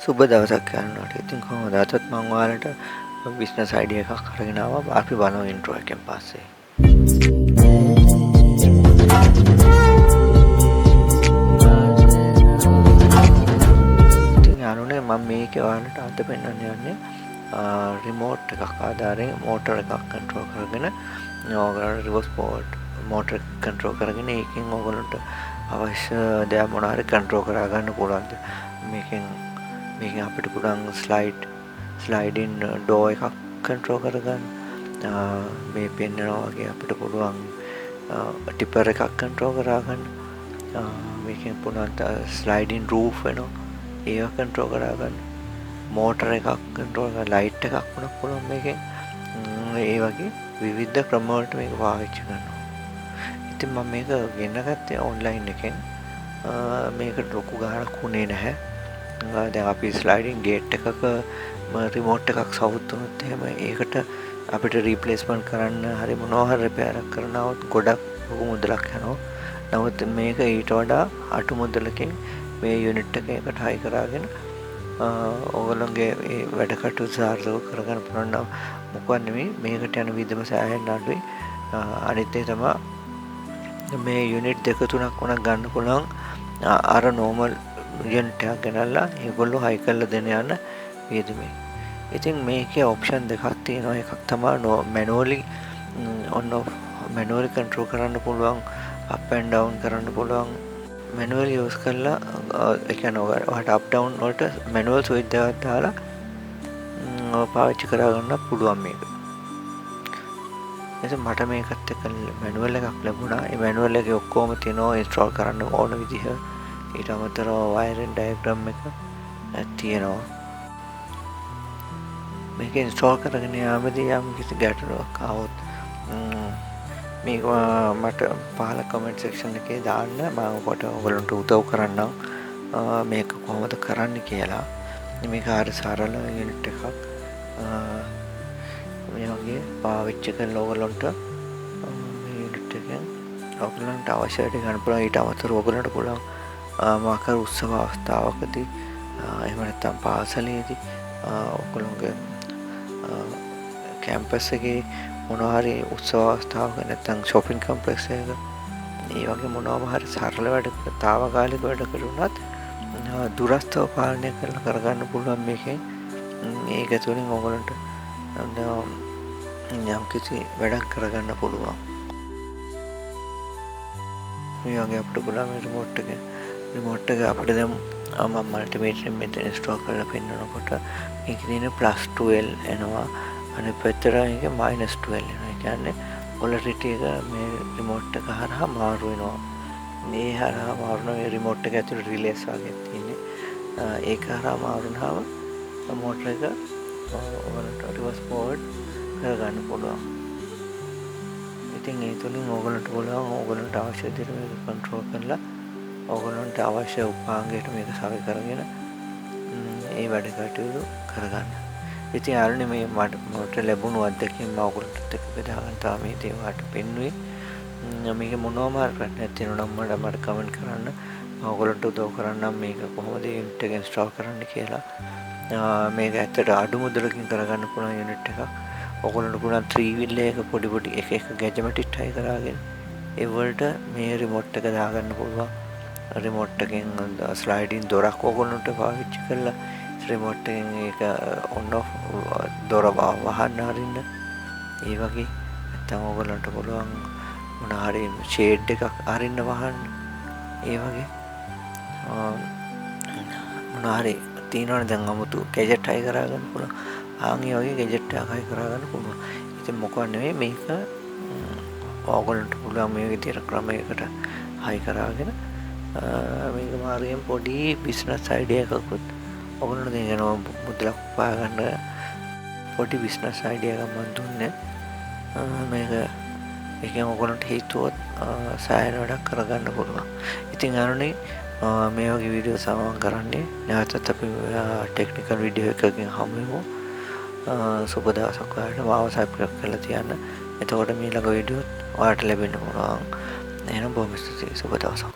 සුබ දවසක් යනවාට. ඉතින් කොහොමද අදත් මම ඔයාලට බිස්නස් අයිඩියා එකක් අරගෙන ආවා. අපි බලමු ඉන්ට්‍රෝ එකෙන් පස්සේ. ඉතින් යාළුවනේ මම මේකේ ඔයාලට අද පෙන්වන්න යන්නේ රිමෝට් එකක් ආධාරයෙන් මෝටර් එකක් කන්ට්‍රෝල් කරගෙන ඔයගොල්ලෝ රිවර්ස් මෝටර් කන්ට්‍රෝල් කරගෙන ඒකෙන් ඔයගොල්ලන්ට අවශ්‍ය දේ මොනවා හරි කන්ට්‍රෝල් කරා ගන්න පුළුවන්. මේකෙන් අපිට පුළුවන් ස්ලයිඩින් ඩෝ එකක් කන්ට්‍රෝල් කරගන්න. මේ පෙන්නනවා වගේ අපිට පුළුවන් ටිපර් එකක් කන්ට්‍රෝල් කරගන්න. මේකෙන් පුළුවන් ස්ලයිඩින් රූෆ් වෙනවා. ඒක කන්ට්‍රෝල් කරගන්න. මෝටර් එකක් කන්ට්‍රෝල් කරලා ලයිට් එකක් වුණත් පුළුවන් මේකෙන්. ඒ වගේ විවිධ ක්‍රම වලට මේක පාවිච්චි කරනවා. ඉතින් මම මේක ගෙන්න ගත්තේ ඔන්ලයින් එකෙන්. මේකට ලොකු ගාණක් වුණේ නැහැ. දැන් අපි ස්ලයිඩින් ගේට් එකක රිමෝට් එකක් සවුත් වුණොත් එහෙම ඒකට අපිට රීප්ලේස්මන්ට් කරන්න හරි මොනවා හරි රිපෙයාර් එකක් කරනවොත් ගොඩක් ලොකු මුදලක් යනවා. නමුත් මේක ඊට වඩා අඩු මුදලකින් මේ යුනිට් එක එකට හයි කරගෙන ඔයගොල්ලෝගේ මේ වැඩ කටයුතු සාර්ථක කරගන්න පුළුවන් නම් මොකක්ද නෙමෙයි මේකට යන විදම සෑහෙන්න අඩුයි. අනිත් ඒ තමයි මේ යුනිට් දෙක තුනක් වුණා ගන්න පුළුවන් අර නෝමල් යුනිට් එකක් ගෙනල්ලා ඒගොල්ලෝ හයි කරලා දෙන යන වියදමේ. ඉතින් මේකේ ඔප්ෂන් දෙකක් තියෙනවා. එකක් තමයි manually on off manually control කරන්න පුළුවන්, අප් ඇන්ඩ් ඩවුන් කරන්න පුළුවන්. මැනුවලි යූස් කරලා ඒ කියන්නේ ඔයාලට අප් ඩවුන් වලට මැනුවල් ස්විච් එකක් දාලා පාවිච්චි කරා ගන්න පුළුවන් මේක. එතකොට මට මේකත් එක්ක මැනුවල් එකක් ලැබුණා. ඒ මැනුවල් එකේ ඔක්කොම තියෙනවා ඉන්ස්ටෝල් කරන්න ඕන විදිහ. ඊට අමතරව වයරින් ඩයග්‍රෑම් එක තියෙනවා. මේක ඉන්ස්ටෝල් කරගෙන යාමදී යම් කිසි ගැටලුවක් ආවොත් මේක මට පහළ කමෙන්ට් සෙක්ෂන් එකේ දාන්න. මම ඔකට ඔයගලන්ට උදව් කරන්නම් මේක කොහොමද කරන්න කියලා. මේක හරි සරල යුනිට් එකක්. මේ වගේ පාවිච්චි කරලා ඔයගලන්ට මේ යුනිට් එකෙන් ඔයගලන්ට අවශ්‍ය දේ ගන්න පුළුවන්. ඊට අමතරව ඔයගලන්ට පුළුවන් මාකර උත්සව අවස්ථාවකදී එහෙම නැත්නම් පාසලේදී ඔයගලන්ගේ කැම්පස් එකේ මොනවා හරි උත්සව අවස්ථාවක නැත්නම් shopping complex එකක ඒ වගේ මොනවාම හරි සරල වැඩ තාවකාලික වැඩ කරුණත් දුරස්ථව පාලනය කරලා කරගන්න පුළුවන් මේකෙන්. ඒක තුළින් ඔයගලන්ට යම් කිසි වැඩක් කරගන්න පුළුවන්. මේ වගේ අපිට පුළුවන් රිමෝට් එක අපිට දැන් මම මල්ටිමීටර් මෙතන ඉන්ස්ටෝල් කරලා පෙන්නනකොට මේකේ තියෙන +12 එනවා. අනිත් පැත්තට මේක -12 එනවා. ඒ කියන්නේ පොලරිටි එක මේ රිමෝට් එක හරහා මාරු වෙනවා. මේ හරහා මාරුන මේ රිමෝට් එක ඇතුළේ රිලේස් වගේ තියෙන්නේ. ඒක හරහා මාරුනහම මෝටර එක ඔයගලන්ට රිවර්ස් ෆෝවර්ඩ් කරගන්න පුළුවන්. ඉතින් ඒ තුලින් ඔයගලන්ට පුළුවන් ඔයගලන්ට අවශ්‍ය විදිහට මේක කන්ට්‍රෝල් කරලා ඔයගලන්ට අවශ්‍ය උපාංගයට මේක සවි කරගෙන ඒ වැඩ කටයුතු කරගන්න. ඉතින් යාළුවනේ මේ මට ලැබුණු අත්දැකීම් මම ඔයගලන්ටත් එක්ක බෙදා ගන්න තමයි මේ දේවල්ට පෙන්නුවේ. මේක මොනවම ප්‍රශ්නයක් තියෙනවා නම් මට කමෙන්ට් කරන්න. මම ඔයගලන්ට උදව් කරන්නම් මේක කොහොමද යුනිට් එක ඉන්ස්ටෝල් කරන්න කියලා. මේක ඇත්තට අඩු මුදලකින් කරගන්න පුළුවන් යුනිට් එකක්. ඔයගලන්ට පුළුවන් 3 wheel එක පොඩි එක ගැජමටික් හයි කරාගෙන ඒ වලට මේ රිමෝට් එක දාගන්න පුළුවන්. රිමෝට් එකෙන් ස්ලයිඩින් දොරක් ඔයගලන්ට පාවිච්චි කරලා රිමෝට් එකෙන් ඒක ඔන් ඔෆ් දොර වහන්න හරින්න. ඒ වගේ නැත්නම් ඔයගලන්ට පුළුවන් මොන හරි ෂේඩ් එකක් අරින්න වහන්න. ඒ වගේ මොන හරි තියෙනවනේ දැන් 아무තු ගැජට් හයි කරගන්න පුළුවන්. ඒ වගේ ගැජට් එකක් හයි කරගන්න පුළුවන්. ඉතින් මොකක් නෙවෙයි මේක ඔයගලන්ට පුළුවන් මේ විදිහට ක්‍රමයකට හයි කරගෙන මේක මාර්ගයෙන් පොඩි බිස්නස් අයිඩියා එකකුත් ඔයගලන්ට දෙනවා. මුදලක් උපයා ගන්න පොඩි බිස්නස් අයිඩියා එකක් මම දුන්නේ. මේක ඒකෙන් ඔයගලන්ට හිතුවොත් සෑහෙන වැඩක් කරගන්න පුළුවන්. ඉතින් අරනේ මේ වගේ වීඩියෝ සමන් කරන්නේ නැවතත් අපි ටෙක්නිකල් වීඩියෝ එකකින් හමු වෙමු. සුබ දවසක් ඔයාලට. මාව සබ්ස්ක්‍රයිබ් කරලා තියන්න. එතකොට මේ ළඟ වීඩියෝ ඔයාලට ලැබෙන්න පුළුවන්. එහෙනම් බොහොම ස්තුතියි. සුබ දවසක්.